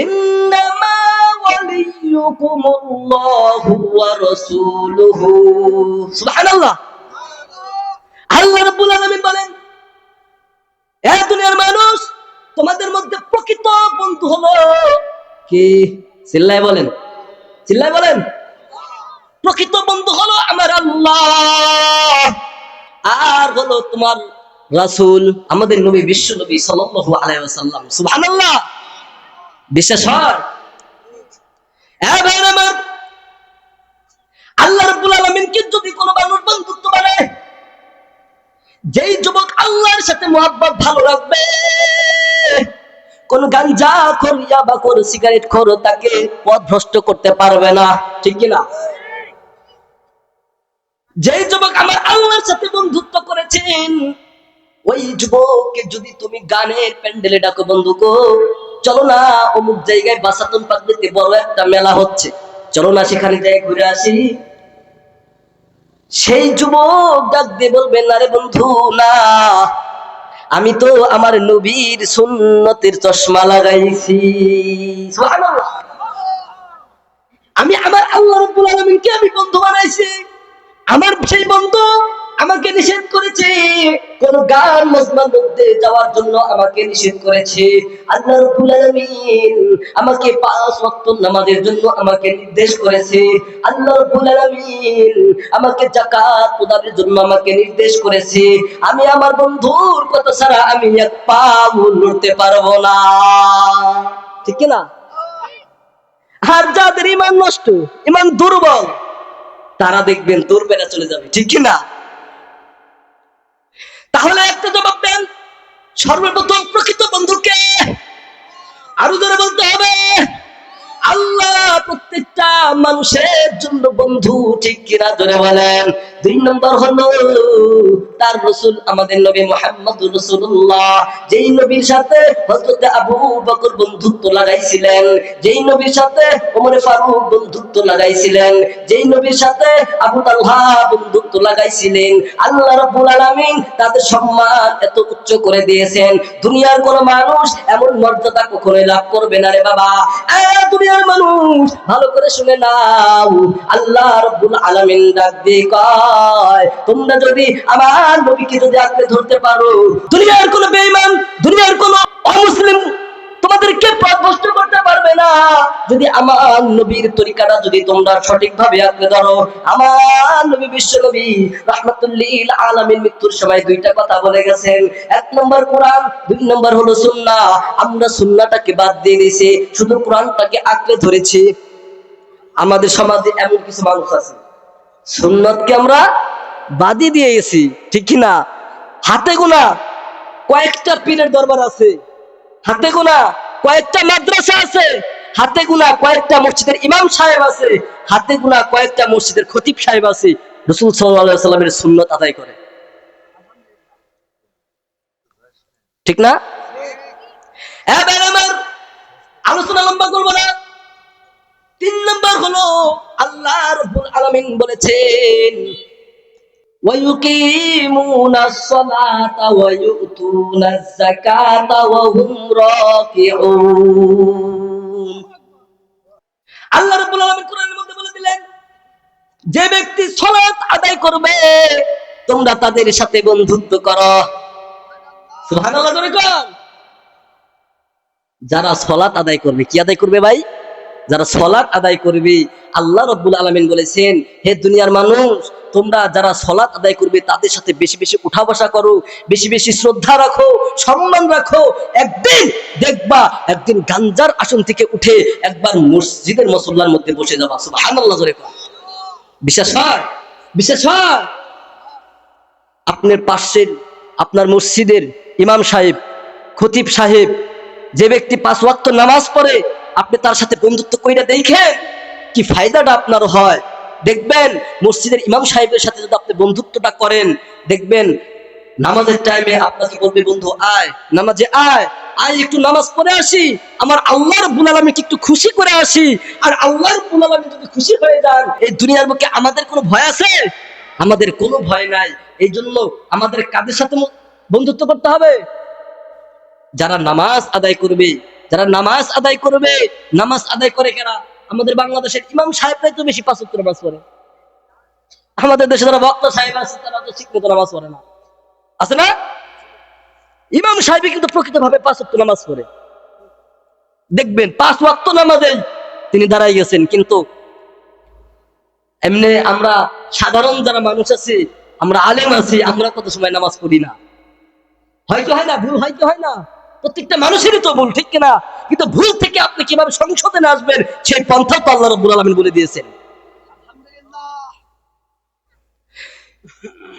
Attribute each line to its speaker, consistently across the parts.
Speaker 1: ইন্নামা ওয়ালিয়্যুকুমুল্লাহু ওয়া রাসূলুহু। সুবহানাল্লাহ। আল্লাহ রাব্বুল আলামিন বলেন, হে দুনিয়ার মানুষ, তোমাদের মধ্যে প্রকৃত বন্ধু হলো কি? চিল্লায় বলেন, চিল্লায় বলেন। প্রকৃত বন্ধু হলো আমার আল্লাহ, আর হলো তোমার রাসূল, আমাদের নবী, বিশ্ব নবী সাল্লাল্লাহু আলাইহি ওয়াসাল্লাম। সুবহানাল্লাহ। বিশ্বাস হয়? আমার আল্লাহ রাব্বুল আলামিনকে যদি কোনো মানুষ বন্ধুত্ব বানায়, যেই যুবক আল্লাহর সাথে মুহাব্বত ভালো রাখবে, কোন গাঞ্জা খোর, ইয়াবা খোর, সিগারেট খোর তাকে পথভ্রষ্ট করতে পারবে না। ঠিক কিনা? যেই যুবক আমার আল্লাহর সাথে বন্ধুত্ব করেছেন, ওই যুবককে যদি তুমি গানের প্যান্ডেলে ডাকো, বন্ধু গো চলো না অমুক জায়গায় বাসাতুন পাগড়িতে বড় একটা মেলা হচ্ছে, চলো না সেখানে যাই ঘুরে আসি, সেই যুবক ডাক দিয়ে বলবেন, না রে বন্ধু না, আমি তো আমার নবীর সুন্নতের চশমা লাগাইছি। সুবহানাল্লাহ। আমি আমার আল্লাহ রাব্বুল আলামিনকে আমি বন্ধু বানাইছি। আমার সেই বন্ধু আমাকে নিষেধ করেছে, কোন গান মজমার মধ্যে যাওয়ার জন্য আমাকে নিষেধ করেছে। আল্লাহ রাব্বুল আলামিন আমাকে 5 ওয়াক্ত নামাজের জন্য আমাকে নির্দেশ করেছে। আল্লাহ রাব্বুল আলামিন আমাকে যাকাত প্রদানের জন্য আমাকে নির্দেশ করেছে। আমি আমার বন্ধুর কথা ছাড়া আমি এক পাও নড়তে পারবো না। ঠিক কি না? আর যাদের ঈমান নষ্ট, ঈমান দুর্বল, তারা দেখবেন দূর বেড়া চলে যাবে। ঠিক কি না? তাহলে একটা জবাব দেন, সর্বপ্রথম প্রকৃত বন্ধুকে আরো জোরে বলতে হবে, আল্লাহ প্রত্যেকটা মানুষের জন্য বন্ধু। ঠিক কিনা? জোরে বলেন। 2 নম্বর হলো তার রাসূল, আমাদের নবী মুহাম্মদুর রাসূলুল্লাহ, যেই নবীর সাথে হযরত আবু বকর বন্ধুত্ব লাগাইছিলেন, যেই নবীর সাথে ওমর ফারুক বন্ধুত্ব লাগাইছিলেন, যেই নবীর সাথে আবু তালহা বন্ধুত্ব লাগাইছিলেন, আল্লাহ রাব্বুল আলামিন তাদের সম্মান এত উচ্চ করে দিয়েছেন, দুনিয়ার কোন মানুষ এমন মর্যাদা কখনোই লাভ করবে না রে বাবা। দুনিয়ার মানুষ ভালো করে শুনে নাও, আল্লাহ রাব্বুল আলামিন ডাক দিয়ে কয়, তোমরা যদি আমার নবীকে যদি আঁকড়ে ধরতে পারো, দুনিয়ার কোন বেঈমান, দুনিয়ার কোন অমুসলিম তোমাদেরকে পথভ্রষ্ট করতে পারবে না। যদি আমার নবীর তরিকাটা যদি তোমরা সঠিকভাবে আঁকড়ে ধরো। আমার নবী, বিশ্ব নবী রাহমাতুল লিল আলামিন মৃত্যুর সময় 2টা কথা বলে গেছেন, 1 নম্বর কোরআন, 2 নম্বর হলো সুন্নাহ। আমরা সুন্নাহটাকে বাদ দিয়ে দিয়েছি, শুধু কোরআনটাকে আঁকড়ে ধরেছি। আমাদের সমাজে এমন কিছু মানুষ আছে, সুন্নাতকে আমরা বাদই দিয়ে গেছি। ঠিক কি না? হাতে গোনা কয়েকটা পীরের দরবার আছে, হাতে গোনা কয়েকটা মাদ্রাসা আছে, হাতে গোনা কয়েকটা মসজিদের ইমাম সাহেব আছে, হাতে গোনা কয়েকটা মসজিদের খতিব সাহেব আছে, রাসূল সাল্লাল্লাহু আলাইহি ওয়াসাল্লামের সুন্নাত আদায় করে। ঠিক না? এবার আমার আলোচনা লম্বা করব না। 3 নম্বর হলো আল্লাহ রাব্বুল আলামিন বলেছেন, وَيُقِيمُونَ الصَّلَاةَ وَيُؤْتُونَ الزَّكَاةَ وَهُمْ راكعون। আল্লাহ রাব্বুল আলামিন কোরআনের মধ্যে বলে দিলেন, যে ব্যক্তি সালাত আদায় করবে তোমরা তাদের সাথে বন্ধুত্ব করো। সুবহানাল্লাহ। জোরে কোন? যারা সালাত আদায় করবে, কি আদায় করবে ভাই? যারা সালাত আদায় করবে, আল্লাহ রাব্বুল আলামিন বলেছেন, হে দুনিয়ার মানুষ, তোমরা যারা সালাত আদায় করবে তাদের সাথে বেশি বেশি উঠা বসা করো, বেশি বেশি শ্রদ্ধা রাখো, সম্মান রাখো। একদিন দেখবা, একদিন গাঞ্জার আসন থেকে উঠে একবার মসজিদের মুসল্লার মধ্যে বসে যাবা। সুবহানাল্লাহ। জোরে কোন? বিশ্বাস হয়? বিশ্বাস হয়? আপনার পাশের, আপনার মসজিদের ইমাম সাহেব, খতিব সাহেব, যে ব্যক্তি 5 ওয়াক্ত নামাজ পড়ে, আপনি তার সাথে বন্ধুত্ব কইরা দেখেন কি ফায়দাটা আপনার হয়। দেখবেন মসজিদের ইমাম সাহেবের সাথে যদি আপনি বন্ধুত্বটা করেন, দেখবেন নামাজের টাইমে আপনাকে বলবে, বন্ধু আয় নামাজে আয়, আয় একটু নামাজ পড়ে আসি, আমার আল্লাহ রাব্বুল আলামিনকে একটু খুশি করে আসি। আর আল্লাহ রাব্বুল আলামিন যদি খুশি হয়ে যান, এই দুনিয়ার বুকে আমাদের কোনো ভয় আছে? আমাদের কোনো ভয় নাই। এই জন্য আমাদের কাদের সাথে বন্ধুত্ব করতে হবে? যারা নামাজ আদায় করবে, যারা নামাজ আদায় করবে, নামাজ আদায় করে কেনা? আমাদের বাংলাদেশের ইমাম সাহেবরাই তো বেশি 5 ওয়াক্ত নামাজ পড়ে। আমাদের দেশে যারা বক্তা সাহেব আছে তারা তো ঠিক মতো নামাজ পড়ে না, আছে না? ইমাম সাহেবই কিন্তু প্রকৃতভাবে 5 ওয়াক্ত নামাজ পড়ে। দেখবেন 5 ওয়াক্ত নামাজে তিনি দাঁড়াই গেছেন, কিন্তু এমনি আমরা সাধারণ যারা মানুষ আছি, আমরা আলেম আছি, আমরা কত সময় নামাজ পড়ি না। হয়তো হয় না, ভুল হয়তো হয় না, প্রত্যেকটা মানুষেরই তো ভুল, ঠিক কিনা? কিন্তু ভুল থেকে আপনি কিভাবে সংশোধনে আসবেন সেই পন্থা তো আল্লাহ রাব্বুল আলামিন বলে দিয়েছেন।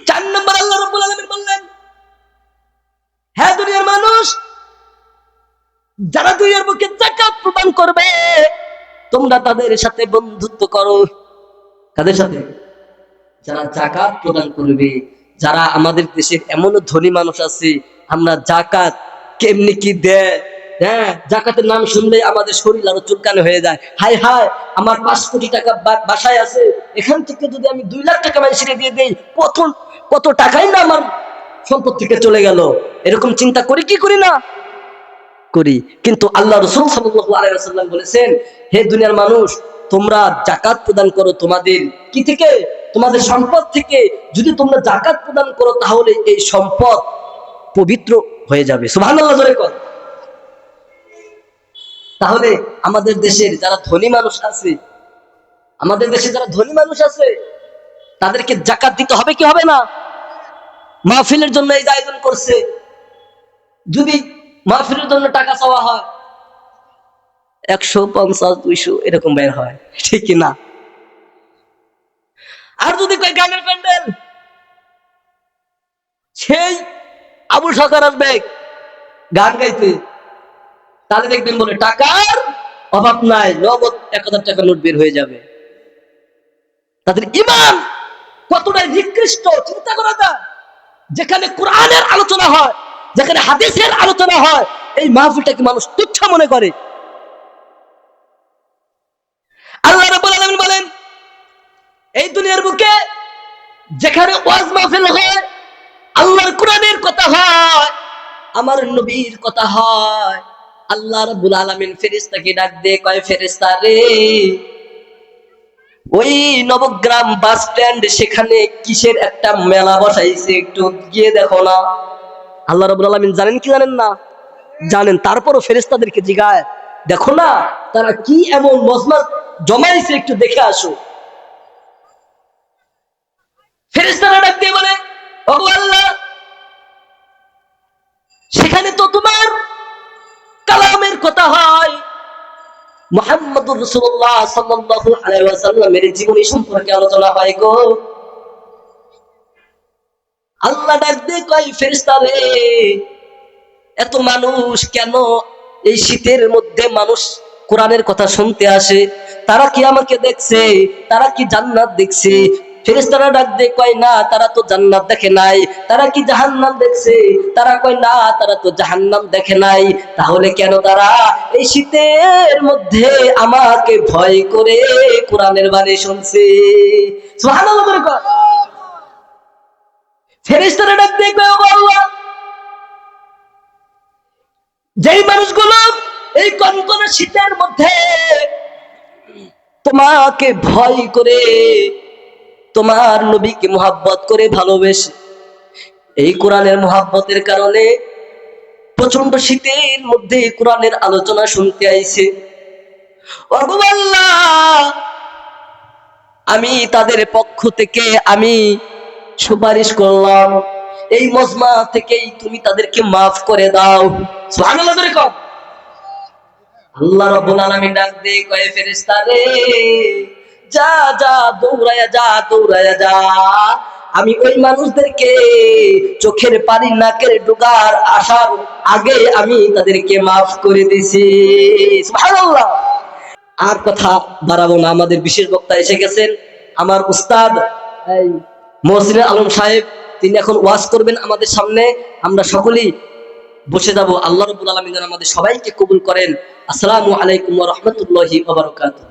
Speaker 1: 4 নম্বর আল্লাহ রাব্বুল আলামিন বললেন, হ্যাঁ দুনিয়ার মানুষ, যারা দুনিয়ার বুকে যাকাত প্রদান করবে তোমরা তাদের সাথে বন্ধুত্ব করো। কাদের সাথে? যারা যাকাত প্রদান করবে। যারা আমাদের দেশের এমন ধনী মানুষ আছে, আমরা যাকাত কেমনি কি দেয়, হ্যাঁ, যাকাতের নাম শুনলে আমাদের শরীর আরো চুলকানো হয়ে যায়। হায় হায়, আমার 5 কোটি টাকা বাসায় আছে, এখান থেকে যদি আমি 2 লাখ টাকা মাইসিরে দিয়ে দেই, কত টাকাই না আমার সম্পদ থেকে চলে গেল। এরকম চিন্তা করি কি করি না? করি। কিন্তু আল্লাহ রাসূল সাল্লাল্লাহু আলাইহি ওয়াসাল্লাম বলেছেন, হে দুনিয়ার মানুষ, তোমরা যাকাত প্রদান করো তোমাদের কি থেকে? তোমাদের সম্পদ থেকে। যদি তোমরা যাকাত প্রদান করো তাহলে এই সম্পদ পবিত্র হয়ে যাবে। সুবহানাল্লাহ জোরে কর। তাহলে আমাদের দেশের যারা ধনী মানুষ আছে, তাদেরকে যাকাত দিতে হবে কি হবে না? মাহফিলের জন্য এই আয়োজন করছে, যদি মাহফিলের জন্য টাকা চাওয়া হয় 150-200 এরকম বের হয়, ঠিক না? আর যদি কয় গানের প্যান্ডেল, সেই আবুল সরকার আসবে গান গাইতে, তাহলে দেখবেন বলে টাকার অভাব নাই, নগদ 1000 টাকা নোট বের হয়ে যাবে। তাদের ঈমান কতটা নিকৃষ্ট চিন্তা করা যায়। যেখানে কোরআনের আলোচনা হয়, যেখানে হাদিসের আলোচনা হয়, এই মাহফিলটাকে মানুষ তুচ্ছ মনে করে। আল্লাহ রাব্বুল আলামিন বলেন, এই দুনিয়ার বুকে যেখানে ওয়াজ মাহফিল হয়, আল্লাহর কোরআনের কথা হয়, আমার নবীর কথা হয়, আল্লাহ রাব্বুল আলামিন ফেরেশতাকে ডাক দিয়ে কয়, ফেরেশতা রে, ওই নবগ্রাম বাস স্ট্যান্ড, সেখানে কিসের একটা মেলা বসাইছে, একটু গিয়ে দেখো না। আল্লাহ রাব্বুল আলামিন জানেন কি জানেন না? জানেন। তারপরও ফেরেশতাদেরকে জিগায়, দেখো না তারা কি এমন মজমা জমাইছে, একটু দেখে আসো। ফেরেশতারা ডাক দিয়ে বলে, ওগো আল্লাহ, সেখানে তো তোমার কালামের কথা হয়, মুহাম্মদুর রাসূলুল্লাহ সাল্লাল্লাহু আলাইহি ওয়াসাল্লামের জীবনী সম্পর্কে আলোচনা হয় গো। আল্লাহ ডাক দিয়ে কয়, ফেরেশতা রে, এত মানুষ কেন এই শীতের মধ্যে মানুষ কোরআনের কথা শুনতে আসে? তারা কি আমাকে দেখছে? তারা কি জান্নাত দেখছে? ফেরেশতারা ডাক দিয়ে কয়, না, তারা তো জান্নাত দেখে নাই। তারা কি জাহান্নাম দেখছে? তারা কয়, না, তারা তো জাহান্নাম দেখে নাই। তাহলে কেন তারা এই শীতের মধ্যে আমাকে ভয় করে কোরআনের বাণী শুনছে? সুবহানাল্লাহ বলে কয়। ফেরেশতারা ডাক দিয়ে কয়, ও আল্লাহ, যেই মানুষগুলো এই কনকনে শীতের মধ্যে তোমাকে ভয় করে, তোমার নবীকে মুহাব্বত করে, ভালোবেসে, এই কোরআনের মুহাব্বতের কারণে প্রচন্ড শীতের মধ্যে কোরআনের আলোচনা শুনতে আইছে, ওগো আল্লাহ, আমি তাদের পক্ষ থেকে আমি সুপারিশ করলাম, এই মজমা থেকেই তুমি তাদেরকে মাফ করে দাও। সুবহানাল্লাহ করে কও। আল্লাহ রাব্বুল আলামিন ডাক দিয়ে কয়, ফেরেশতা রে, যা যা, দৌড়ায়া যা, আমি ওই মানুষদেরকে চোখের পানি নাকের ডুগার আসার আগে আমি তাদেরকে মাফ করে দিছি। সুবহানাল্লাহ। আর কথা বাড়াবো না, আমাদের বিশেষ বক্তা এসে গেছেন, আমার উস্তাদ মহসিন আলম সাহেব, তিনি এখন ওয়াজ করবেন আমাদের সামনে। আমরা সকলেই বসে যাব। আল্লাহ রাব্বুল আলামিন যেন আমাদের সবাইকে কবুল করেন। আসসালামু আলাইকুম ওয়া রাহমাতুল্লাহি ওয়া বারাকাতুহু।